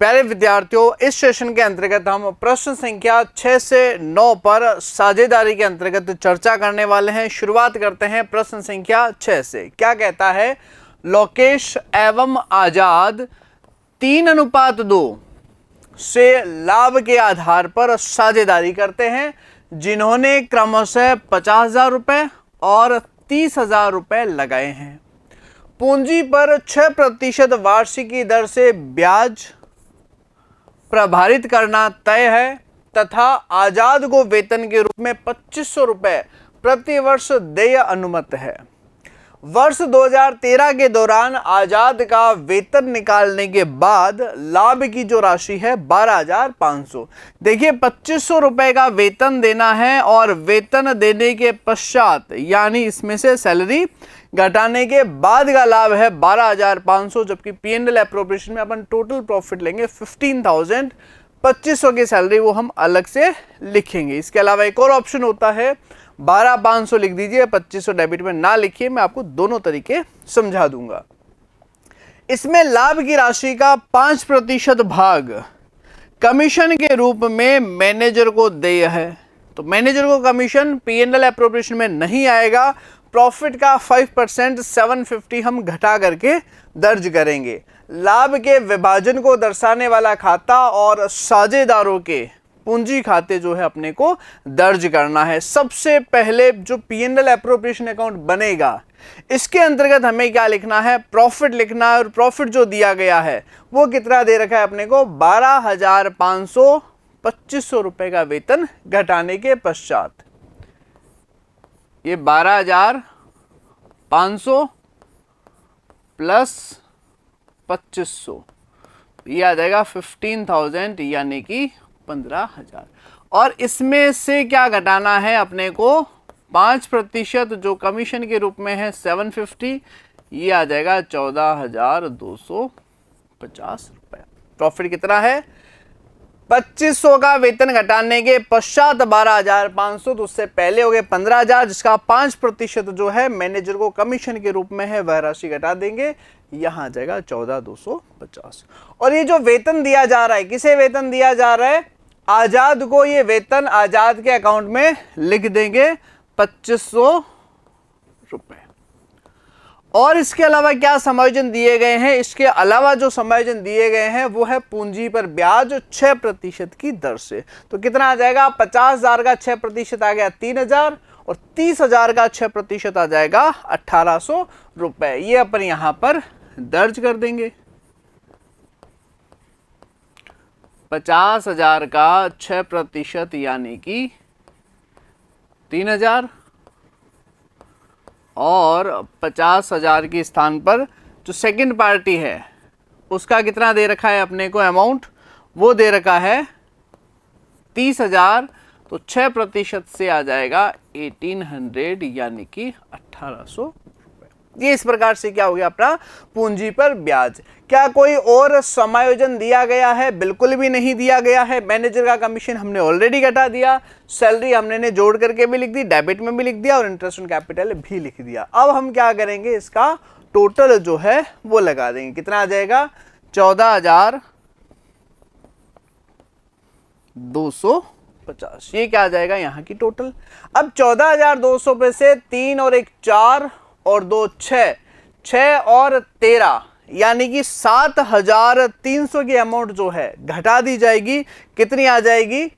प्यारे विद्यार्थियों, इस सेशन के अंतर्गत हम प्रश्न संख्या 6 से 9 पर साझेदारी के अंतर्गत चर्चा करने वाले हैं। शुरुआत करते हैं प्रश्न संख्या 6 से। क्या कहता है? लोकेश एवं आजाद 3:2 से लाभ के आधार पर साझेदारी करते हैं, जिन्होंने क्रमशः 50,000 रुपये और 30,000 रुपये लगाए हैं। पूंजी पर 6% वार्षिकी दर से ब्याज प्रभारित करना तय है तथा आजाद को वेतन के रूप में 2500 रुपये प्रति वर्ष देय अनुमत है। वर्ष 2013 के दौरान आजाद का वेतन निकालने के बाद लाभ की जो राशि है 12,500। देखिए 2500 रुपये का वेतन देना है और वेतन देने के पश्चात यानी इसमें से सैलरी घटाने के बाद का लाभ है 12,500, जबकि P&L एप्रोप्रिएशन में अपन टोटल प्रॉफिट लेंगे 15,000। 2500 की सैलरी वो हम अलग से लिखेंगे। इसके अलावा एक और ऑप्शन होता है 12,500 लिख दीजिए, 2500 डेबिट में ना लिखिए, मैं आपको दोनों तरीके समझा दूंगा। इसमें लाभ की राशि का 5% भाग कमीशन के रूप में मैनेजर को देय है, तो मैनेजर को कमीशन P&L एप्रोप्रिएशन में नहीं आएगा। प्रॉफिट का 5% 750 हम घटा करके दर्ज करेंगे। लाभ के विभाजन को दर्शाने वाला खाता और साझेदारों के पूंजी खाते जो है अपने को दर्ज करना है। सबसे पहले जो P&L एप्रोप्रिएशन अकाउंट बनेगा, इसके अंतर्गत हमें क्या लिखना है? प्रॉफिट लिखना है। और प्रॉफिट जो दिया गया है वो कितना दे रखा है अपने को? 12,500, 2500 रुपये का वेतन घटाने के पश्चात ये 12,500 प्लस 2500, ये आ जाएगा 15,000 यानी कि 15,000। और इसमें से क्या घटाना है अपने को? 5% जो कमीशन के रूप में है 750, ये आ जाएगा 14,250 रुपये। प्रॉफिट कितना है? 2500 का वेतन घटाने के पश्चात 12,500, तो उससे पहले हो गए 15,000, जिसका 5% जो है मैनेजर को कमीशन के रूप में है वह राशि घटा देंगे, यहां आ जाएगा 14,250। और ये जो वेतन दिया जा रहा है, किसे वेतन दिया जा रहा है? आजाद को। ये वेतन आजाद के अकाउंट में लिख देंगे 2500 रुपए। और इसके अलावा क्या समायोजन दिए गए हैं? इसके अलावा जो समायोजन दिए गए हैं वो है पूंजी पर ब्याज 6% की दर से। तो कितना आ जाएगा? 50,000 का 6% आ गया 3,000 और 30,000 का 6% आ जाएगा 1,800 रुपए। ये अपन यहां पर दर्ज कर देंगे। 50,000 का 6% यानी कि 3,000 और 50,000 के स्थान पर जो सेकंड पार्टी है उसका कितना दे रखा है अपने को अमाउंट? वो दे रखा है 30,000, तो 6% से आ जाएगा 1800 यानी कि 1,800 रुपये। ये इस प्रकार से क्या हो गया अपना पूंजी पर ब्याज। क्या कोई और समायोजन दिया गया है? बिल्कुल भी नहीं दिया गया है। मैनेजर का कमीशन हमने ऑलरेडी घटा दिया, सैलरी हमने जोड़ करके भी लिख दी, डेबिट में भी लिख दिया और इंटरेस्ट ऑन कैपिटल भी लिख दिया। अब हम क्या करेंगे? इसका टोटल जो है वो लगा देंगे। कितना आ जाएगा? 14,250। ये क्या आ जाएगा यहाँ की टोटल? अब 14,200 पे से 3 और 1 4 और 2 6, 6 और 13 यानी कि 7,300 की अमाउंट जो है घटा दी जाएगी। कितनी आ जाएगी?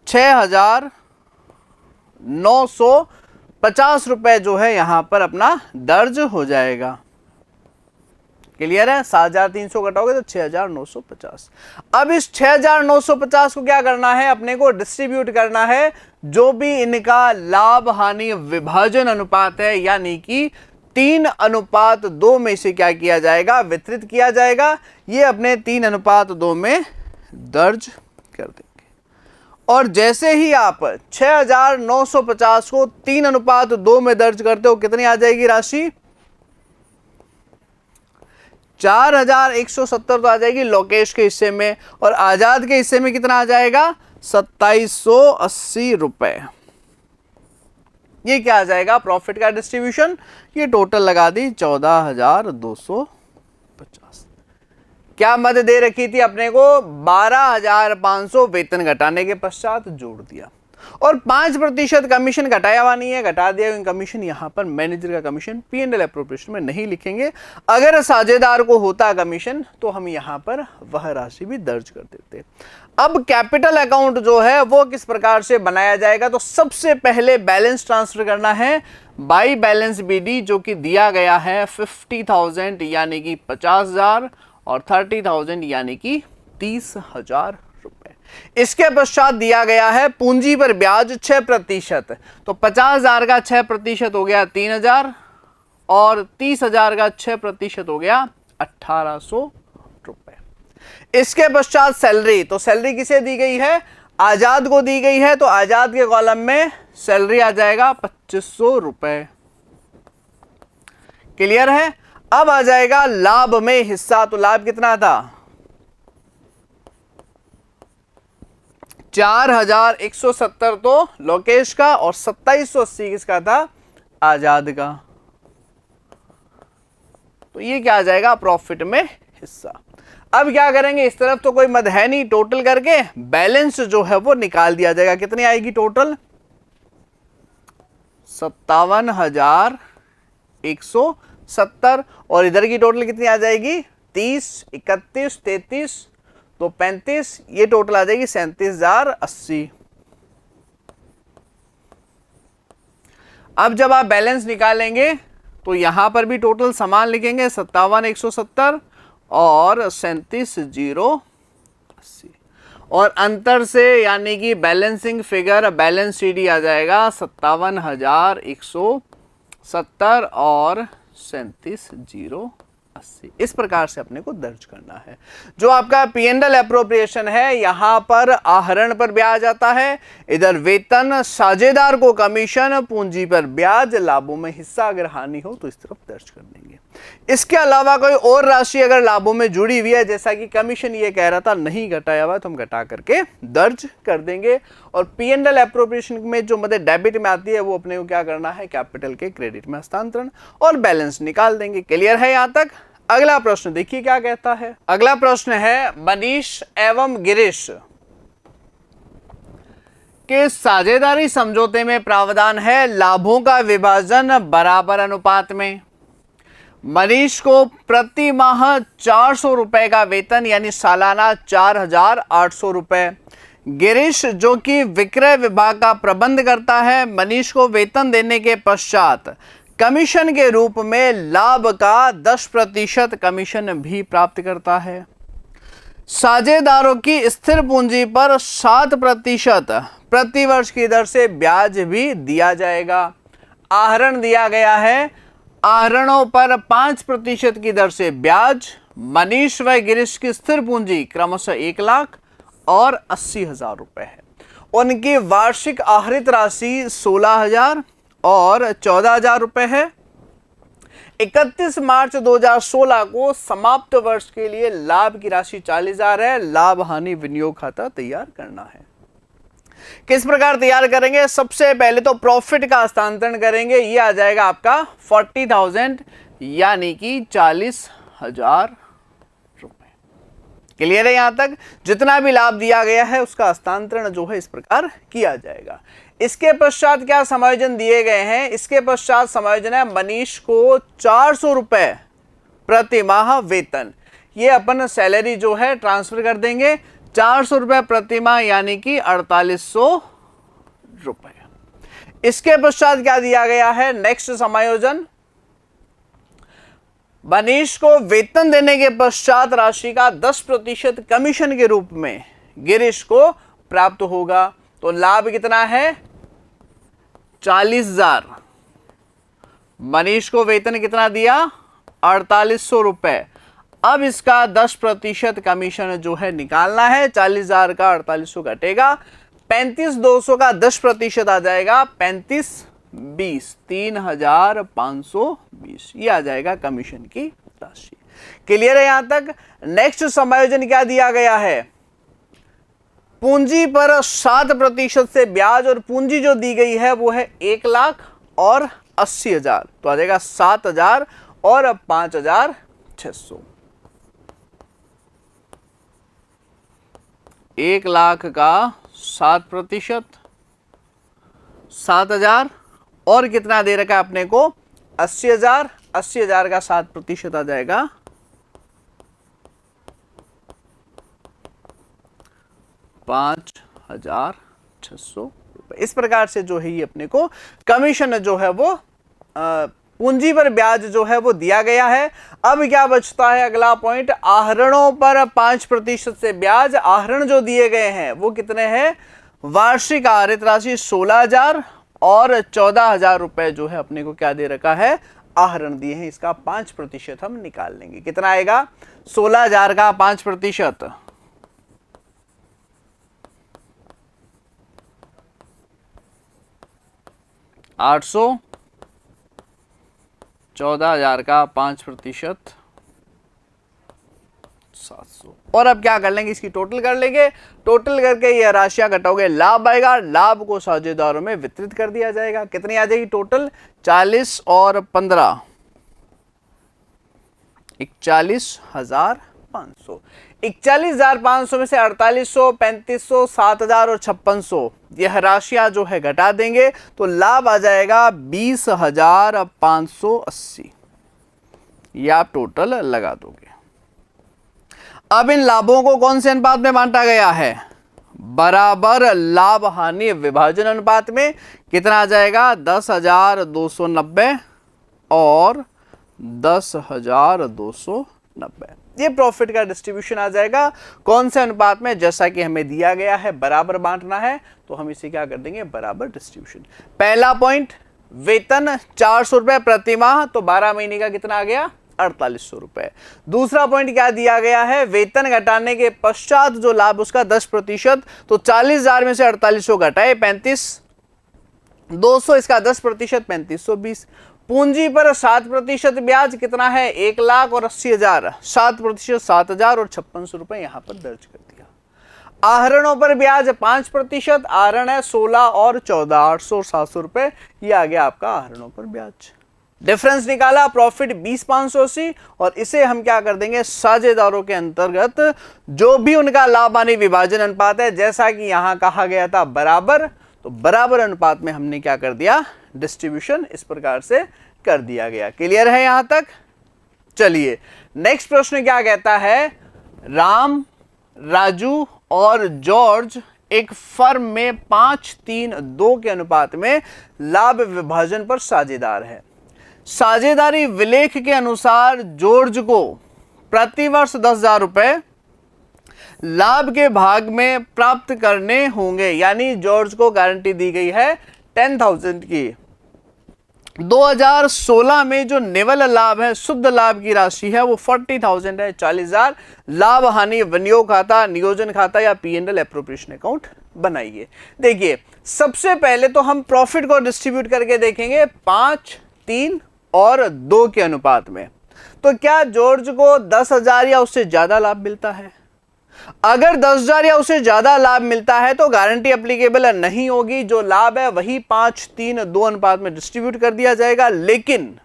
6,950 रुपए जो है यहां पर अपना दर्ज हो जाएगा। क्लियर है? 7,300 घटाओगे तो 6,950। अब इस 6,950 को क्या करना है? अपने को डिस्ट्रीब्यूट करना है। जो भी इनका लाभ हानि विभाजन अनुपात है यानी कि 3:2 में से क्या किया जाएगा? वितरित किया जाएगा। ये अपने 3:2 में दर्ज कर देंगे। और जैसे ही आप 6,950 को 3:2 में दर्ज करते हो, कितनी आ जाएगी राशि? 4,170 तो आ जाएगी लोकेश के हिस्से में, और आजाद के हिस्से में कितना आ जाएगा? 2,780 रुपए। ये क्या आ जाएगा? प्रॉफिट का डिस्ट्रीब्यूशन। ये टोटल लगा दी 14,250। क्या मद दे रखी थी अपने को? 12,500 वेतन घटाने के पश्चात जोड़ दिया। और 5% कमीशन घटाया हुआ नहीं है, घटा दिया कमीशन। यहां पर मैनेजर का कमीशन P&L एप्रोप्रिएशन में नहीं लिखेंगे। अगर साझेदार को होता कमीशन तो हम यहां पर वह राशि भी दर्ज कर देते। अब कैपिटल अकाउंट जो है वो किस प्रकार से बनाया जाएगा? तो सबसे पहले बैलेंस ट्रांसफर करना है बाई बैलेंस BD, जो कि दिया गया है 50,000 यानी कि 50,000 और 30,000 यानी कि 30,000 रुपए। इसके पश्चात दिया गया है पूंजी पर ब्याज 6%। तो 50,000 का 6% हो गया 3,000 और 30,000 का 6% हो गया 1,800 रुपए। इसके पश्चात सैलरी, तो सैलरी किसे दी गई है? आजाद को दी गई है। तो आजाद के कॉलम में सैलरी आ जाएगा 2,500 रुपए। क्लियर है? अब आ जाएगा लाभ में हिस्सा। तो लाभ कितना था? 4,170 तो लोकेश का और 2,780 किसका था? आजाद का। तो ये क्या आ जाएगा? प्रॉफिट में हिस्सा। अब क्या करेंगे? इस तरफ तो कोई मद है नहीं, टोटल करके बैलेंस जो है वो निकाल दिया जाएगा। कितनी आएगी टोटल? 57,170। और इधर की टोटल कितनी आ जाएगी? 30, 31, 33 तो 35, ये टोटल आ जाएगी 37,080। अब जब आप बैलेंस निकालेंगे तो यहां पर भी टोटल समान लिखेंगे 57,170 और 37,080 और अंतर से यानी कि बैलेंसिंग फिगर बैलेंस CD आ जाएगा 57,170 और 37,080। इस प्रकार से अपने को दर्ज करना है। जो आपका P&L एप्रोप्रिएशन है, यहां पर आहरण पर ब्याज आता है, इधर वेतन, साझेदार को कमीशन, पूंजी पर ब्याज, लाभों में हिस्सा। अगर हानि हो तो इस तरफ दर्ज कर देंगे। इसके अलावा कोई और राशि अगर लाभों में जुड़ी हुई है, जैसा कि कमीशन ये कह रहा था नहीं घटाया हुआ, तो हम घटा करके दर्ज कर देंगे। और P&L एप्रोप्रिएशन में जो मदद डेबिट में आती है वो अपने को क्या करना है? कैपिटल के क्रेडिट में हस्तांतरण और बैलेंस निकाल देंगे। क्लियर है यहां तक? अगला प्रश्न देखिए क्या कहता है। अगला प्रश्न है मनीष एवं गिरीश के साझेदारी समझौते में प्रावधान है लाभों का विभाजन बराबर अनुपात में। मनीष को प्रति माह 400 रुपए का वेतन यानी सालाना 4,800 रुपए। गिरीश जो कि विक्रय विभाग का प्रबंध करता है, मनीष को वेतन देने के पश्चात कमीशन के रूप में लाभ का 10% कमीशन भी प्राप्त करता है। साझेदारों की स्थिर पूंजी पर 7% प्रति वर्ष की दर से ब्याज भी दिया जाएगा। आहरण दिया गया है, आहरणों पर 5% की दर से ब्याज। मनीष व गिरीश की स्थिर पूंजी क्रमशः 1 लाख और 80,000 रुपए है। उनकी वार्षिक आहरित राशि 16,000 और 14,000 रुपए है। 31 मार्च 2016 को समाप्त वर्ष के लिए लाभ की राशि 40,000 है। लाभ हानि विनियोग खाता तैयार करना है। किस प्रकार तैयार करेंगे? सबसे पहले तो प्रॉफिट का हस्तांतरण करेंगे। ये आ जाएगा आपका 40,000 यानी कि 40,000 रुपए। क्लियर है यहां तक? जितना भी लाभ दिया गया है उसका हस्तांतरण जो है इस प्रकार किया जाएगा। इसके पश्चात क्या समायोजन दिए गए हैं? इसके पश्चात समायोजन है मनीष को 400 रुपए प्रति माह वेतन। ये अपन सैलरी जो है ट्रांसफर कर देंगे। 400 रुपए प्रति माह यानी कि 4,800 रुपए। इसके पश्चात क्या दिया गया है? नेक्स्ट समायोजन, मनीष को वेतन देने के पश्चात राशि का 10% कमीशन के रूप में गिरीश को प्राप्त होगा। तो लाभ कितना है? 40,000। मनीष को वेतन कितना दिया? 4,800 रुपए। अब इसका 10% कमीशन जो है निकालना है। 40,000 का 4,800 घटेगा, 35,200 का 10% आ जाएगा 35,20 3,520। ये आ जाएगा कमीशन की राशि। क्लियर है यहां तक? नेक्स्ट समायोजन क्या दिया गया है? पूंजी पर 7% से ब्याज और पूंजी जो दी गई है वो है 1 लाख और 80,000। तो आ जाएगा 7,000 और 5,600। 1,00,000 का 7%, 7,000, और कितना दे रखा है अपने को 80,000, 80,000 का 7% आ जाएगा 5,600 रुपए। इस प्रकार से जो है ये अपने को कमीशन जो है वो पूंजी पर ब्याज जो है वो दिया गया है। अब क्या बचता है अगला पॉइंट, आहरणों पर 5% से ब्याज। आहरण जो दिए गए हैं वो कितने हैं, वार्षिक आहरित राशि 16,000 और 14,000 रुपए जो है अपने को क्या दे रखा है, आहरण दिए हैं। इसका 5% हम निकाल लेंगे। कितना आएगा, 16,000 का 5%, 800, 14,000 का 5%, 700। और अब क्या कर लेंगे, इसकी टोटल कर लेंगे। टोटल करके ये राशियां घटाओगे, लाभ आएगा। लाभ को साझेदारों में वितरित कर दिया जाएगा। कितनी आ जाएगी टोटल, 40 और 15, 41,500। 41,500 में से 4800, 3500, 7,000 और 5600 यह राशियां जो है घटा देंगे तो लाभ आ जाएगा 20,580। ये आप टोटल लगा दोगे। अब इन लाभों को कौन से अनुपात में बांटा गया है, बराबर लाभ हानि विभाजन अनुपात में। कितना आ जाएगा, 10,290 और 10,290। ये प्रॉफिट का डिस्ट्रीब्यूशन आ जाएगा कौन से अनुपात में, जैसा कि हमें दिया गया है बराबर बांटना है तो हम इसे क्या कर देंगे, बराबर डिस्ट्रीब्यूशन। पहला पॉइंट, वेतन 400 रुपए प्रति माह, तो 12 महीने का कितना आ गया, 4800 रुपए। दूसरा पॉइंट क्या दिया गया है, वेतन घटाने के पश्चात जो लाभ उसका 10%, तो 40,000 में से 4800 घटाए 35,200, इसका 10%, 3520। पूंजी पर 7% ब्याज कितना है, 1,00,000 और 80,000, 7%, 7,000 और 5600 रुपए यहां पर दर्ज कर दिया। आहरणों पर ब्याज 5%, आहरण है 16 और 14, 800 और 700 रुपए, ये आ गया आपका आहरणों पर ब्याज। डिफरेंस निकाला, प्रॉफिट 20,580, और इसे हम क्या कर देंगे, साझेदारों के अंतर्गत जो भी उनका लाभ हानि विभाजन अनुपात है, जैसा कि यहां कहा गया था बराबर, तो बराबर अनुपात में हमने क्या कर दिया, डिस्ट्रीब्यूशन इस प्रकार से कर दिया गया। क्लियर है यहां तक। चलिए नेक्स्ट प्रश्न क्या कहता है, राम, राजू और जॉर्ज एक फर्म में 5-3-2 के अनुपात में लाभ विभाजन पर साझेदार है। साझेदारी विलेख के अनुसार जॉर्ज को प्रतिवर्ष 10,000 रुपए लाभ के भाग में प्राप्त करने होंगे, यानी जॉर्ज को गारंटी दी गई है 10,000 की। 2016 में जो निवल लाभ है, शुद्ध लाभ की राशि है वो 40,000 है, 40,000। लाभ हानि विनियोग खाता, नियोजन खाता या P&L एप्रोप्रिएशन अकाउंट बनाइए। देखिए सबसे पहले तो हम प्रॉफिट को डिस्ट्रीब्यूट करके देखेंगे 5, 3 और 2 के अनुपात में। तो क्या जॉर्ज को 10,000 या उससे ज्यादा लाभ मिलता है? अगर 10,000 या उससे ज्यादा लाभ मिलता है तो गारंटी एप्लीकेबल नहीं होगी। जो लाभ है वही 5-3-2 अनुपात में डिस्ट्रीब्यूट कर दिया जाएगा। लेकिन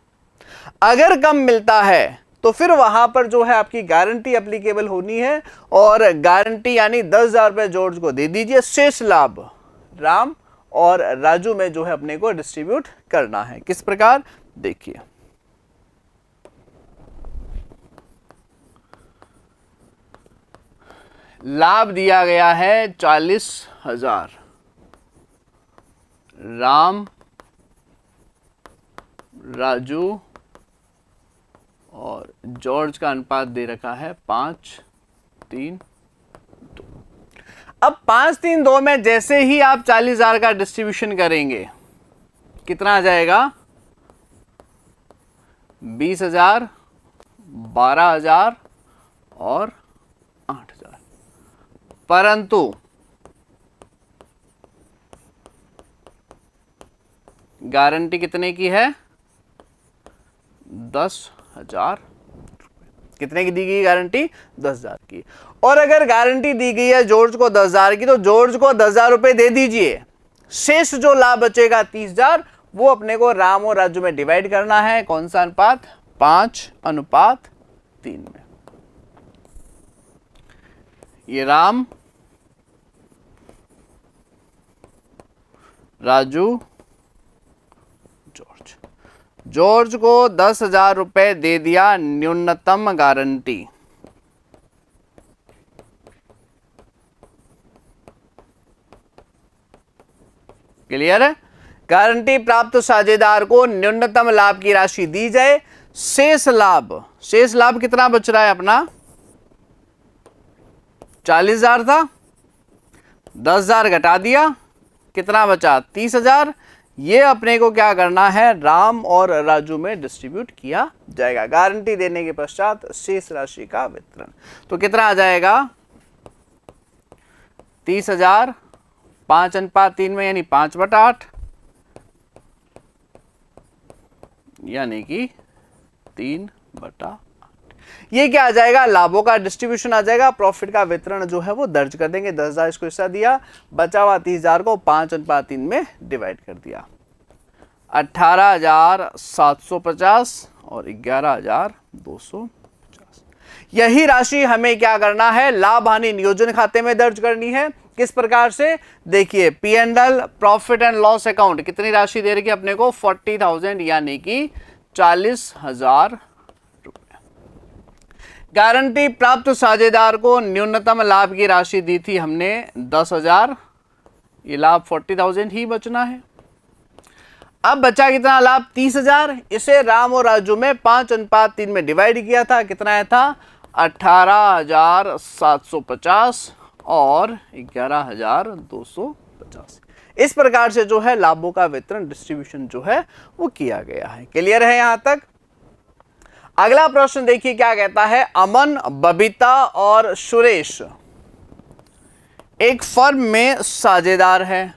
अगर कम मिलता है तो फिर वहां पर जो है आपकी गारंटी एप्लीकेबल होनी है, और गारंटी यानी 10,000 रुपए जॉर्ज को दे दीजिए, शेष लाभ राम और राजू में जो है अपने को डिस्ट्रीब्यूट करना है। किस प्रकार, देखिए लाभ दिया गया है 40,000, राम, राजू और जॉर्ज का अनुपात दे रखा है 5-3-2। अब 5-3-2 में जैसे ही आप 40,000 का डिस्ट्रीब्यूशन करेंगे, कितना आ जाएगा, 20,000, 12,000 और 8,000। परंतु गारंटी कितने की है, 10,000। कितने की दी गई गारंटी, 10,000 की। और अगर गारंटी दी गई है जॉर्ज को 10,000 की, तो जॉर्ज को 10,000 रुपए दे दीजिए। शेष जो लाभ बचेगा 30,000, वो अपने को राम और राजू में डिवाइड करना है। कौन सा अनुपात, 5:3 में। ये राम राजू, जॉर्ज। जॉर्ज को 10,000 रुपए दे दिया, न्यूनतम गारंटी। क्लियर है? गारंटी प्राप्त साझेदार को न्यूनतम लाभ की राशि दी जाए। शेष लाभ कितना बच रहा है अपना? 40,000 था, 10,000 घटा दिया, कितना बचा? 30,000। ये अपने को क्या करना है? राम और राजू में डिस्ट्रीब्यूट किया जाएगा। गारंटी देने के पश्चात शेष राशि का वितरण। तो कितना आ जाएगा? 30,000 5:3 में, यानी 5/8, यानी कि 3/8। ये क्या आ जाएगा? लाभों का डिस्ट्रीब्यूशन आ जाएगा। प्रॉफिट का वितरण जो है वो दर्ज कर देंगे। 10,000 इसको हिस्सा दिया, बचा हुआ 30,000 को 5/3 में डिवाइड कर दिया। 18,750 और 11,250। यही राशि हमें क्या करना है? लाभ हानि नियोजन खाते में दर्ज करनी है। किस प्रकार से? देखिए, P&L profit and loss account कितनी राशि दे रखी है अपने को? 40,000, यानी कि 40,000 रुपए। गारंटी प्राप्त साझेदार को न्यूनतम लाभ की राशि दी थी हमने 10,000। ये लाभ 40,000 ही बचना है। अब बचा कितना लाभ? 30,000। इसे राम और राजू में 5:3 में डिवाइड किया था। कितना आया था? 18,750 और 11,250। इस प्रकार से जो है लाभों का वितरण, डिस्ट्रीब्यूशन जो है वो किया गया है। क्लियर है यहां तक? अगला प्रश्न देखिए क्या कहता है। अमन, बबीता और सुरेश एक फर्म में साझेदार है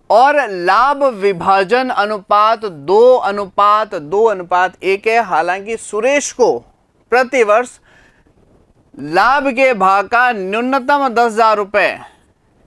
और लाभ विभाजन अनुपात 2:2:1 है। हालांकि सुरेश को प्रतिवर्ष लाभ के भाग का न्यूनतम 10,000 रुपए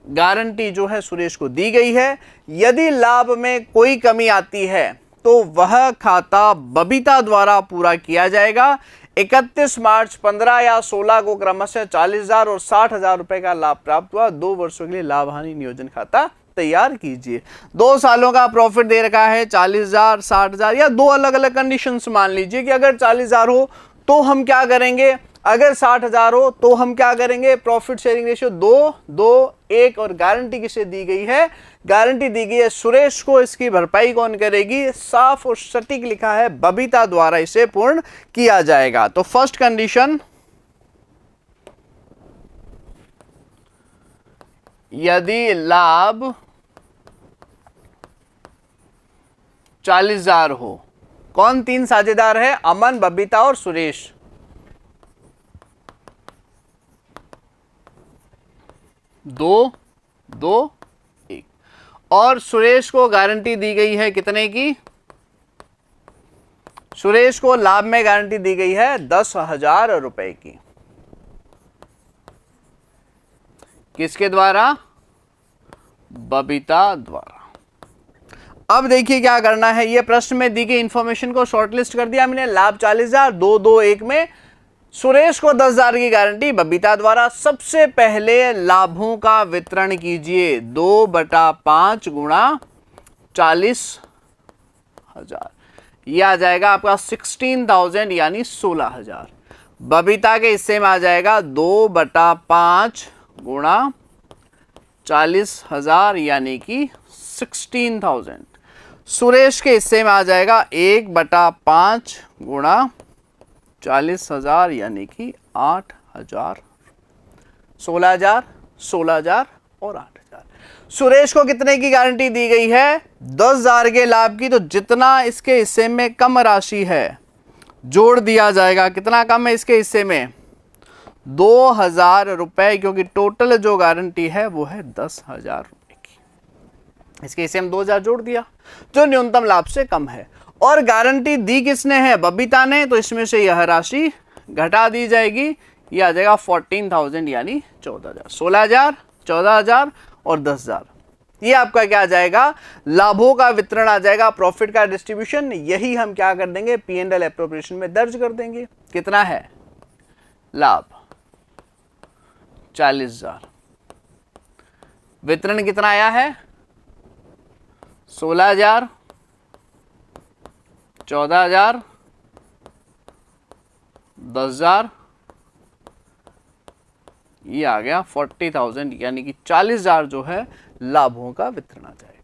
गारंटी जो है सुरेश को दी गई है। यदि लाभ में कोई कमी आती है तो वह खाता बबीता द्वारा पूरा किया जाएगा। 31 मार्च, 15 या 16 को क्रमशः 40,000 और 60,000 रुपए का लाभ प्राप्त हुआ। 2 वर्षों के लिए लाभ हानि नियोजन खाता तैयार कीजिए। 2 सालों का प्रॉफिट दे रखा है 40,000, 60,000, या 2 अलग अलग कंडीशंस मान लीजिए कि अगर 40,000 हो तो हम क्या करेंगे, अगर 60,000 हो तो हम क्या करेंगे? Profit sharing ratio 2:2:1। और गारंटी किसे दी गई है? गारंटी दी गई है सुरेश को। इसकी भरपाई कौन करेगी? साफ और सटीक लिखा है, बबीता द्वारा इसे पूर्ण किया जाएगा। तो फर्स्ट कंडीशन, यदि लाभ 40,000 हो। कौन 3 साझेदार है? अमन, बबीता और सुरेश। 2:2:1। और सुरेश को गारंटी दी गई है कितने की? सुरेश को लाभ में गारंटी दी गई है 10,000 रुपए की। किसके द्वारा? बबीता द्वारा। अब देखिए क्या करना है। ये प्रश्न में दी गई इंफॉर्मेशन को शॉर्टलिस्ट कर दिया हमने। लाभ 40,000, 2:2:1 में सुरेश को 10,000 की गारंटी बबीता द्वारा। सबसे पहले लाभों का वितरण कीजिए। 2/5 गुणा 40,000, यह आ जाएगा आपका 16,000, यानी 16,000। बबीता के हिस्से में आ जाएगा 2/5 गुणा 40,000, यानी कि 16,000। सुरेश के हिस्से में आ जाएगा 1/5 गुणा 40,000, यानी कि 8,000। 16,000, 16,000 और 8,000। सुरेश को कितने की गारंटी दी गई है? 10,000 के लाभ की। तो जितना इसके हिस्से में कम राशि है जोड़ दिया जाएगा। कितना कम है इसके हिस्से में? 2,000 रुपए, क्योंकि टोटल जो गारंटी है वो है 10,000 रुपए की। इसके हिस्से में 2,000 जोड़ दिया जो न्यूनतम लाभ से कम है। और गारंटी दी किसने है? बबीता ने। तो इसमें से यह राशि घटा दी जाएगी। यह आ जाएगा 14,000, यानी 14,000। 16,000, 14,000 और 10,000। ये आपका क्या आ जाएगा? लाभों का वितरण आ जाएगा, प्रॉफिट का डिस्ट्रीब्यूशन। यही हम क्या कर देंगे? P&L एप्रोप्रिएशन में दर्ज कर देंगे। कितना है? लाभ 40,000, वितरण कितना आया है? 16,000, 14,000, 10,000, ये आ गया 40,000, यानी कि 40,000 जो है लाभों का वितरण आ जाएगा।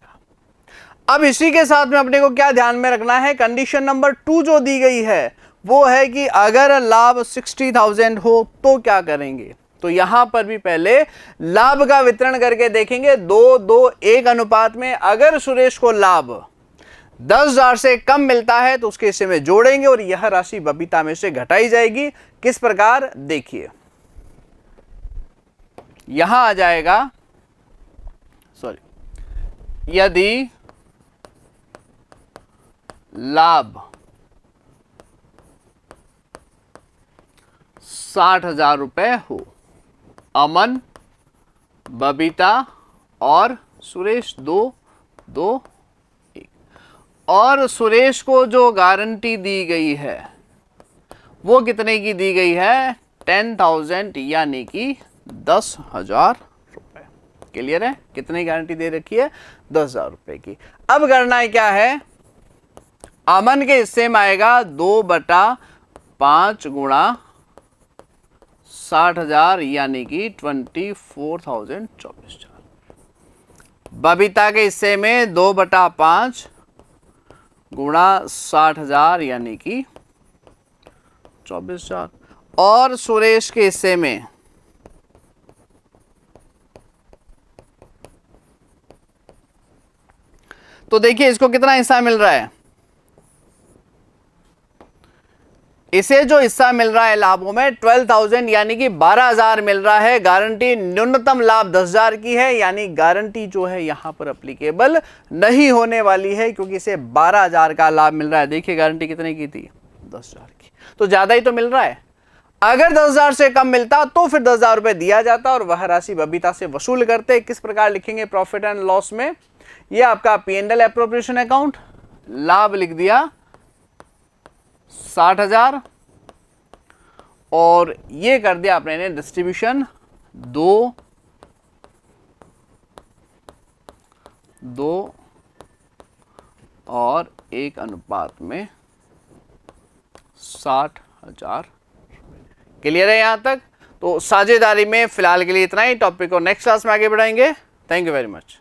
अब इसी के साथ में अपने को क्या ध्यान में रखना है, कंडीशन नंबर 2 जो दी गई है वो है कि अगर लाभ 60,000 हो तो क्या करेंगे। तो यहां पर भी पहले लाभ का वितरण करके देखेंगे 2-2-1 अनुपात में। अगर सुरेश को लाभ 10,000 से कम मिलता है तो उसके हिस्से में जोड़ेंगे और यह राशि बबीता में से घटाई जाएगी। किस प्रकार, देखिए यहां आ जाएगा, सॉरी, यदि लाभ 60,000 रुपए हो, अमन, बबीता और सुरेश 2-2-1, और सुरेश को जो गारंटी दी गई है वो कितने की दी गई है? 10,000, यानी कि 10,000 रुपए। क्लियर है? कितनी गारंटी दे रखी है? 10,000 रुपए की। अब करना है क्या है, अमन के हिस्से में आएगा 2/5 गुणा 60,000, यानी कि 24,000, 24,000। बबीता के हिस्से में 2/5 गुणा 60,000, यानी कि 24,000। और सुरेश के हिस्से में तो देखिए इसको कितना हिस्सा मिल रहा है, इसे जो हिस्सा मिल रहा है लाभों में 12,000, यानी कि 12,000 मिल रहा है। गारंटी न्यूनतम लाभ 10,000 की है, यानी गारंटी जो है यहां पर एप्लीकेबल नहीं होने वाली है, क्योंकि इसे 12,000 का लाभ मिल रहा है। देखिए गारंटी कितने की थी? 10,000 की, तो ज्यादा ही तो मिल रहा है। अगर 10,000 से कम मिलता तो फिर 10,000 रुपए दिया जाता और वह राशि बबीता से वसूल करते। किस प्रकार लिखेंगे प्रॉफिट एंड लॉस में? ये आपका P&L एप्रोप्रिएशन अकाउंट, लाभ लिख दिया 60,000 और ये कर दिया आपने डिस्ट्रीब्यूशन 2 और 1 अनुपात में 60,000। क्लियर है यहां तक? तो साझेदारी में फिलहाल के लिए इतना ही। टॉपिक को नेक्स्ट क्लास में आगे बढ़ाएंगे। Thank you very much.